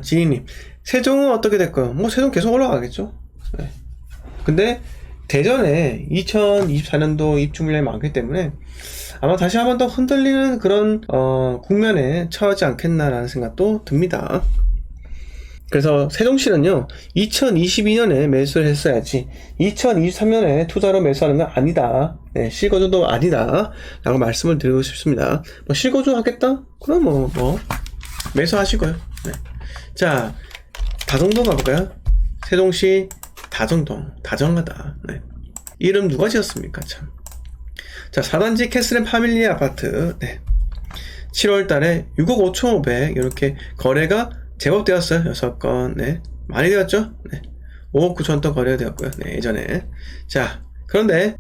지니님, 세종은 어떻게 될까요? 뭐 세종 계속 올라가겠죠. 네. 근데 대전에 2024년도 입주 물량이 많기 때문에 아마 다시 한번 더 흔들리는 그런 국면에 처하지 않겠나라는 생각도 듭니다. 그래서 세종시는요 2022년에 매수를 했어야지 2023년에 투자로 매수하는 건 아니다. 네, 실거주도 아니다 라고 말씀을 드리고 싶습니다. 뭐 실거주 하겠다? 그럼 뭐 매수하시고요. 네. 자, 다정동 가볼까요? 세종시 다정동, 다정하다. 네. 이름 누가 지었습니까? 참. 자, 4단지 캐슬앤 파밀리 아파트. 네. 7월달에 6억 5,500 이렇게 거래가 제법 되었어요. 6건. 네. 많이 되었죠? 네. 5억 9천 ton 거래가 되었고요. 네, 예전에. 자, 그런데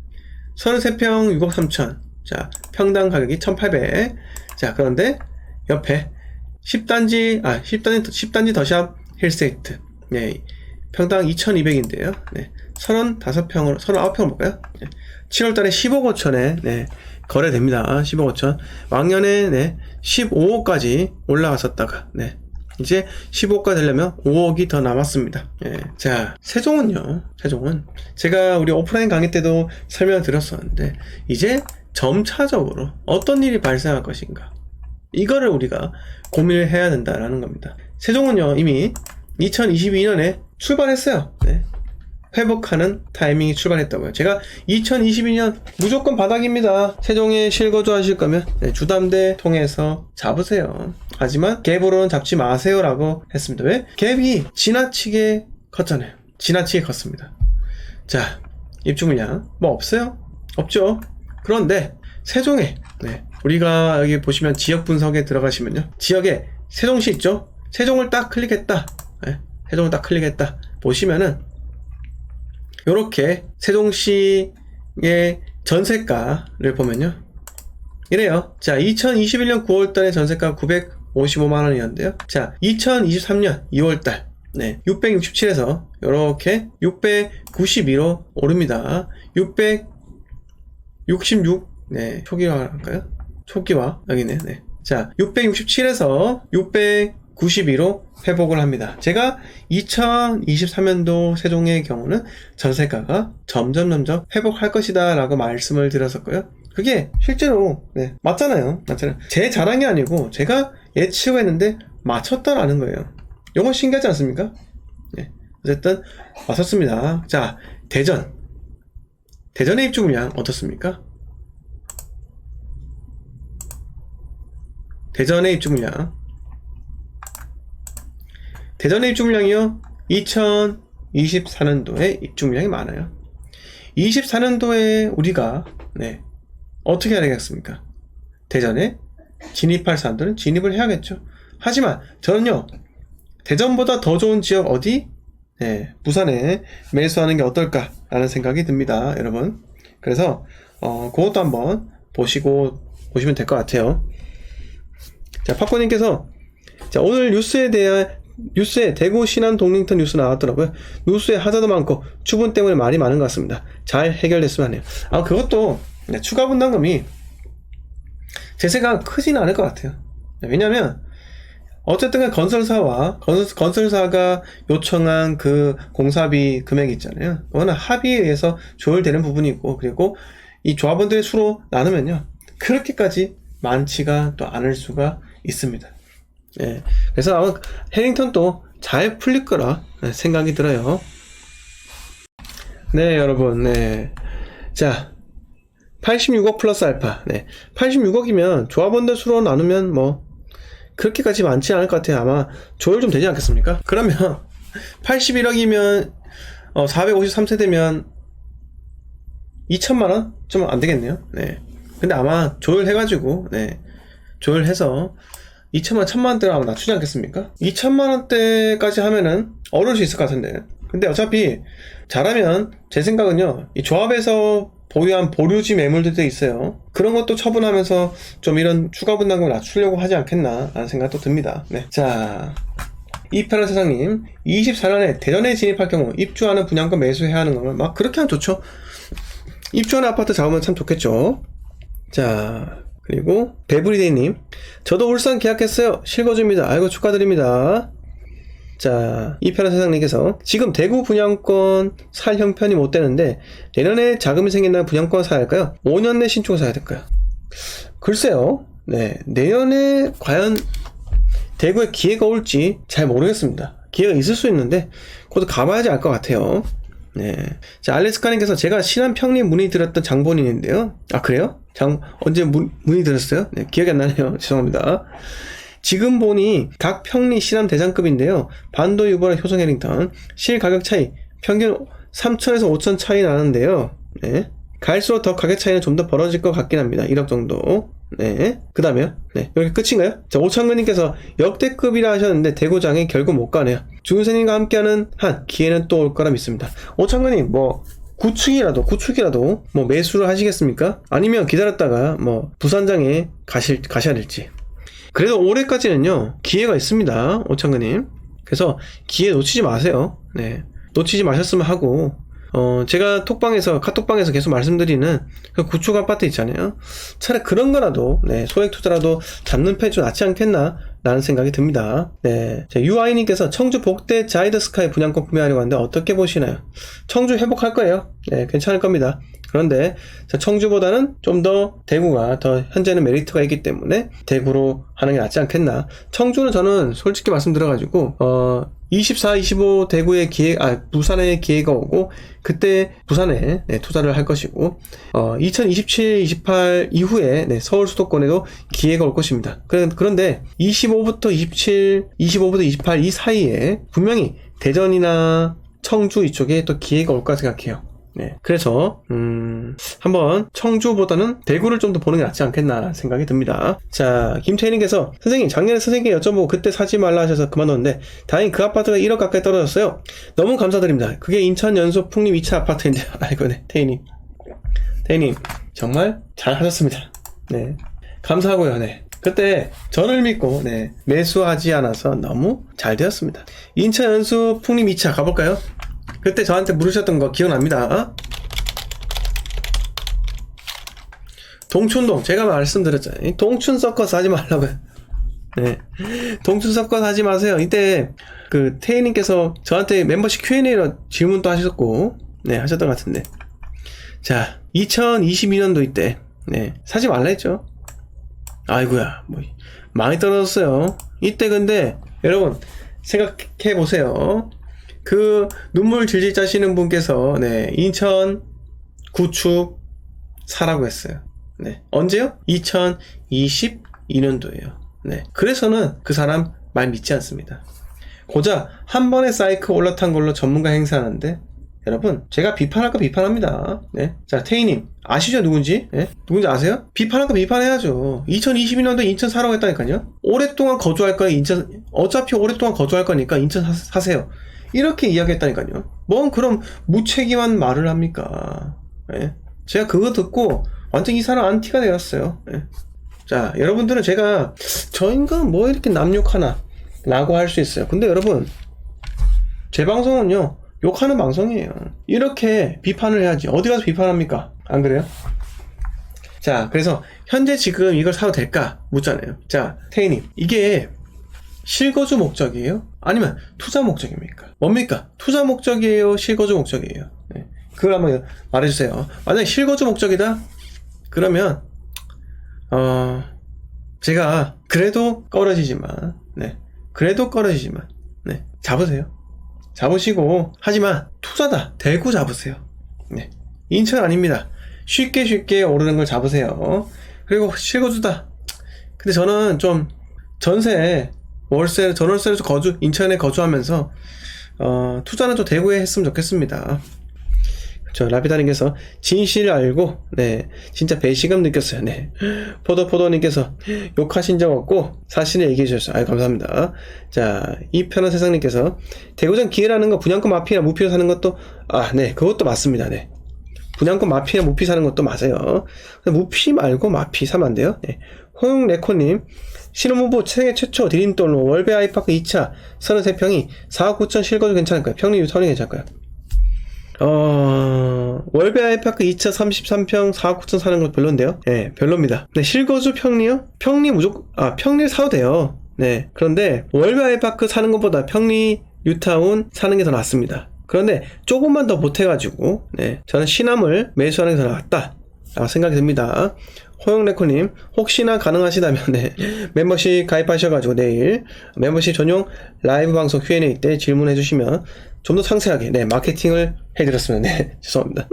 33평 6억 3천. 자, 평당 가격이 1,800. 자, 그런데 옆에 10단지 더샵 힐스테이트. 네. 평당 2,200인데요. 네. 39평을 볼까요? 네. 7월달에 15억 5천에, 네. 거래됩니다. 15억 5천. 왕년에, 네. 15억까지 올라갔었다가, 네. 이제 15억까지 되려면 5억이 더 남았습니다. 예. 자, 세종은 제가 우리 오프라인 강의 때도 설명을 드렸었는데 이제 점차적으로 어떤 일이 발생할 것인가 이거를 우리가 고민을 해야 된다라는 겁니다. 세종은요 이미 2022년에 출발했어요. 네. 회복하는 타이밍이 출발했다고요. 제가 2022년 무조건 바닥입니다. 세종에 실거주 하실 거면 네, 주담대 통해서 잡으세요. 하지만 갭으로는 잡지 마세요 라고 했습니다. 왜? 갭이 지나치게 컸잖아요. 지나치게 컸습니다. 자, 입주 물량 뭐 없어요? 없죠. 그런데 세종에 네, 우리가 여기 보시면 지역 분석에 들어가시면요 지역에 세종시 있죠? 세종을 딱 클릭했다. 네, 세종을 딱 클릭했다. 보시면은 요렇게 세종시의 전세가를 보면요 이래요. 자, 2021년 9월달에 전세가 955만원이었는데요 자, 2023년 2월달 네, 667에서 요렇게 692로 오릅니다. 666 네, 초기화 할까요? 초기화 여기네. 네. 자, 667에서 692로 회복을 합니다. 제가 2023년도 세종의 경우는 전세가가 점점 회복할 것이다 라고 말씀을 드렸었고요. 그게 실제로 네, 맞잖아요. 제 자랑이 아니고 제가 예측을 했는데 맞췄다라는 거예요. 이건 신기하지 않습니까? 네, 어쨌든 맞췄습니다. 자, 대전의 입주 물량 어떻습니까? 대전의 입주 물량이요 2024년도에 입주 물량이 많아요. 24년도에 우리가 네, 어떻게 해야 되겠습니까? 대전에 진입할 사람들은 진입을 해야겠죠. 하지만 저는요 대전보다 더 좋은 지역 어디? 네, 부산에 매수하는 게 어떨까 라는 생각이 듭니다, 여러분. 그래서 그것도 한번 보시면 될 것 같아요. 자, 팝콘님께서 자, 오늘 뉴스에 대구 신안 동링턴 뉴스 나왔더라고요. 뉴스에 하자도 많고 추분 때문에 말이 많은 것 같습니다. 잘 해결됐으면 하네요. 아, 그것도 추가 분담금이 제 생각은 크지는 않을 것 같아요. 왜냐면 어쨌든 건설사가 요청한 그 공사비 금액이 있잖아요. 그거는 합의에 의해서 조율되는 부분이고, 그리고 이 조합원들의 수로 나누면요 그렇게까지 많지가 또 않을 수가 있습니다. 예. 그래서 아마 해링턴도 잘 풀릴 거라 생각이 들어요. 네, 여러분. 네. 자, 86억 플러스 알파. 네. 86억이면 조합원들 수로 나누면 뭐 그렇게까지 많지 않을 것 같아요. 아마 조율 좀 되지 않겠습니까? 그러면 81억이면 453세대면 2천만원? 좀 안 되겠네요. 네. 근데 아마 조율해가지고 네. 조율해서 2천만, 1천만원대로 아마 낮추지 않겠습니까? 2천만원대까지 하면은 어려울 수 있을 것 같은데. 근데 어차피 잘하면 제 생각은요, 이 조합에서 보유한 보류지 매물들도 있어요. 그런 것도 처분하면서 좀 이런 추가 분담금을 낮추려고 하지 않겠나 라는 생각도 듭니다. 네. 자, 이편한 세상님, 24년에 대전에 진입할 경우 입주하는 분양권 매수해야 하는 거면 막 그렇게 하면 좋죠. 입주하는 아파트 잡으면 참 좋겠죠. 자, 그리고 배브리데이님, 저도 울산 계약했어요. 실거주입니다. 아이고 축하드립니다. 자, 이편한 세상님께서 지금 대구 분양권 살 형편이 못 되는데 내년에 자금이 생긴다면 분양권 사야 할까요? 5년 내 신축을 사야 될까요? 글쎄요. 네, 내년에 과연 대구에 기회가 올지 잘 모르겠습니다. 기회가 있을 수 있는데 그것도 가봐야지 알 것 같아요. 네. 자, 알래스카님께서 제가 신안 평림 문의드렸던 장본인인데요. 아, 그래요? 언제 문의드렸어요? 네, 기억이 안 나네요. 죄송합니다. 지금 보니 각 평리 신안 대장급인데요. 반도 유보라 효성 해링턴 실 가격 차이 평균 3천에서 5천 차이 나는데요. 네. 갈수록 더 가격 차이는 좀 더 벌어질 것 같긴 합니다. 1억 정도. 네. 그 다음에요. 네. 여기 끝인가요? 자, 오창근님께서 역대급이라 하셨는데 대구장에 결국 못 가네요. 주은생님과 함께하는 한 기회는 또 올 거라 믿습니다. 오창근님, 구축이라도 매수를 하시겠습니까? 아니면 기다렸다가 부산장에 가셔야 될지. 그래도 올해까지는요, 기회가 있습니다. 오창근님. 그래서 기회 놓치지 마세요. 네. 놓치지 마셨으면 하고, 제가 카톡방에서 계속 말씀드리는 그 구축 아파트 있잖아요. 차라리 그런 거라도, 네, 소액 투자라도 잡는 편이 좀 낫지 않겠나? 라는 생각이 듭니다. 네. 자, 유아이님께서 청주 복대 자이더 스카이 분양권 구매하려고 하는데 어떻게 보시나요? 청주 회복할 거예요. 네, 괜찮을 겁니다. 그런데, 자, 청주보다는 좀 더 대구가 더 현재는 메리트가 있기 때문에 대구로 하는 게 낫지 않겠나. 청주는 저는 솔직히 말씀드려가지고, 24, 25 대구의 부산에 기회가 오고, 그때 부산에 투자를 할 것이고, 2027, 28 이후에 서울 수도권에도 기회가 올 것입니다. 그런데 25부터 27, 25부터 28 이 사이에 분명히 대전이나 청주 이쪽에 또 기회가 올 거라 생각해요. 네. 그래서, 한번 청주보다는 대구를 좀 더 보는 게 낫지 않겠나 생각이 듭니다. 자, 김태희님께서 선생님, 작년에 선생님께 여쭤보고 그때 사지 말라 하셔서 그만뒀는데, 다행히 그 아파트가 1억 가까이 떨어졌어요. 너무 감사드립니다. 그게 인천 연소 풍림 2차 아파트인데, 아이고, 네. 태희님, 정말 잘 하셨습니다. 네. 감사하고요, 네. 그때 저를 믿고, 네. 매수하지 않아서 너무 잘 되었습니다. 인천 연소 풍림 2차 가볼까요? 그때 저한테 물으셨던 거 기억납니다. 동춘동 제가 말씀드렸잖아요. 동춘 서커스 하지 말라고요. 네. 동춘 서커스 하지 마세요. 이때 그 태희님께서 저한테 멤버십 Q&A로 질문도 하셨고, 네, 하셨던 것 같은데. 자, 2022년도 이때, 네, 사지 말라 했죠. 아이고야, 많이 떨어졌어요. 이때 근데 여러분 생각해 보세요. 그 눈물 질질 짜시는 분께서 인천 구축 사라고 했어요. 네. 언제요? 2022년도예요. 네. 그래서는 그 사람 말 믿지 않습니다. 고작 한 번에 사이클 올라탄 걸로 전문가 행사하는데 여러분 제가 비판할 거 비판합니다. 네. 자, 태희님 아시죠? 누군지? 네? 누군지 아세요? 비판할 거 비판해야죠. 2022년도에 인천 사라고 했다니까요. 오랫동안 거주할 거예요. 인천 어차피 오랫동안 거주할 거니까 인천 사세요. 이렇게 이야기했다니까요. 뭔 그럼 무책임한 말을 합니까? 네? 제가 그거 듣고 완전 이 사람 안티가 되었어요. 네? 자, 여러분들은 제가 저 인간 뭐 이렇게 남욕하나 라고 할 수 있어요. 근데 여러분 제 방송은요 욕하는 방송이에요. 이렇게 비판을 해야지. 어디 가서 비판합니까? 안 그래요? 자, 그래서 현재 지금 이걸 사도 될까 묻잖아요. 자, 태희님, 이게 실거주 목적이에요? 아니면 투자 목적입니까? 뭡니까? 투자 목적이에요? 실거주 목적이에요? 네. 그걸 한번 말해주세요. 만약에 실거주 목적이다? 그러면 제가 그래도 꺼려지지만 잡으세요. 잡으시고, 하지만 투자다. 대구 잡으세요. 네. 인천 아닙니다. 쉽게 오르는 걸 잡으세요. 그리고 실거주다. 근데 저는 좀 전월세를 인천에 거주하면서, 투자는 좀 대구에 했으면 좋겠습니다. 라비다님께서 진실을 알고, 네, 진짜 배신감 느꼈어요. 네. 포도님께서 욕하신 적 없고, 사실을 얘기해 주셨어요. 아유, 감사합니다. 자, 이편한 세상님께서 대구장 기회라는 거 분양권 마피아 무피로 사는 것도, 네, 그것도 맞습니다. 네. 분양권 마피아 무피 사는 것도 맞아요. 무피 말고 마피 사면 안 돼요. 네. 홍레코님, 신혼부부 생애 최초 드림돌로 월베 아이파크 2차 33평이 4억 9천 실거주 괜찮을까요? 평리 유턴이 괜찮을까요? 월베 아이파크 2차 33평 4억 9천 사는 건 별론데요? 네, 별로입니다. 네, 실거주 평리요? 평리 무조건, 평리를 사도 돼요. 네. 그런데 월베 아이파크 사는 것보다 평리 뉴타운 사는 게 더 낫습니다. 그런데 조금만 더 보태가지고 네, 저는 신함을 매수하는 게 더 낫다 라고 생각이 듭니다. 호영레코님 혹시나 가능하시다면 네, 멤버십 가입하셔가지고 내일 멤버십 전용 라이브 방송 Q&A 때 질문해 주시면 좀 더 상세하게 네, 마케팅을 해드렸으면 네, 죄송합니다.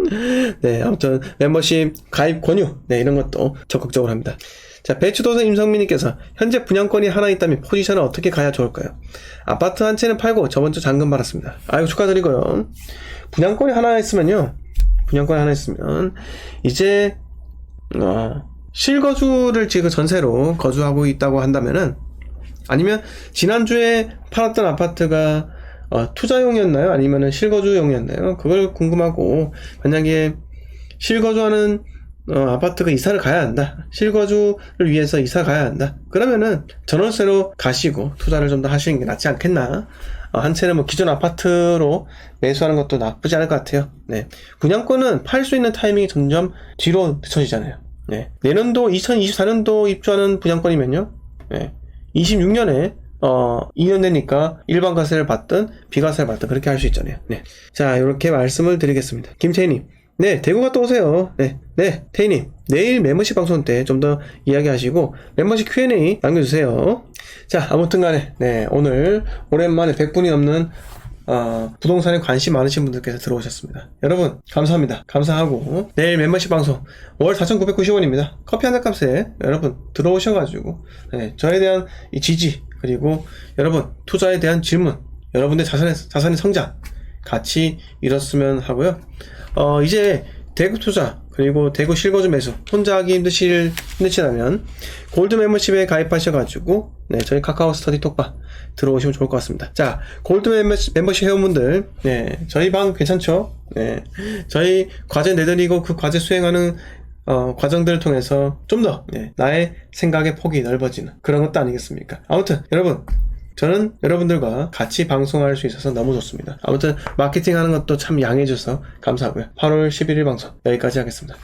네, 아무튼 멤버십 가입 권유 네, 이런 것도 적극적으로 합니다. 자, 배추도선 임성민님께서 현재 분양권이 하나 있다면 포지션을 어떻게 가야 좋을까요? 아파트 한 채는 팔고 저번 주 잔금 받았습니다. 아이고 축하드리고요. 분양권이 하나 있으면요. 분양권이 하나 있으면 이제 실거주를 지금 전세로 거주하고 있다고 한다면은 아니면 지난주에 팔았던 아파트가 투자용이었나요? 아니면은 실거주용이었나요? 그걸 궁금하고 만약에 실거주하는 아파트가 이사를 가야 한다. 실거주를 위해서 이사 가야 한다. 그러면은 전월세로 가시고 투자를 좀 더 하시는 게 낫지 않겠나. 한 채는 뭐 기존 아파트로 매수하는 것도 나쁘지 않을 것 같아요. 네. 분양권은 팔 수 있는 타이밍이 점점 뒤로 늦춰지잖아요. 네. 내년도 2024년도 입주하는 분양권이면요. 네. 26년에 2년 되니까 일반 과세를 받든 비과세를 받든 그렇게 할 수 있잖아요. 네. 자, 이렇게 말씀을 드리겠습니다. 김채희님. 네, 대구 갔다 오세요. 네, 태희님. 내일 멤버십 방송 때 좀 더 이야기하시고, 멤버십 Q&A 남겨주세요. 자, 아무튼 간에, 네, 오늘 오랜만에 100분이 넘는, 부동산에 관심 많으신 분들께서 들어오셨습니다. 여러분, 감사합니다. 감사하고, 내일 멤버십 방송, 월 4,990원입니다. 커피 한 잔 값에 여러분 들어오셔가지고, 네, 저에 대한 이 지지, 그리고 여러분, 투자에 대한 질문, 여러분의 자산의 성장, 같이 이뤘으면 하고요. 이제 대구 투자 그리고 대구 실거주 매수 혼자 하기 힘드시다면 골드 멤버십에 가입하셔가지고 네, 저희 카카오 스터디 톡방 들어오시면 좋을 것 같습니다. 자, 골드 멤버십 회원분들 네, 저희 방 괜찮죠? 네, 저희 과제 내드리고 그 과제 수행하는 과정들을 통해서 좀 더 네, 나의 생각의 폭이 넓어지는 그런 것도 아니겠습니까? 아무튼 여러분, 저는 여러분들과 같이 방송할 수 있어서 너무 좋습니다. 아무튼 마케팅 하는 것도 참 양해해줘서 감사하고요. 8월 11일 방송 여기까지 하겠습니다.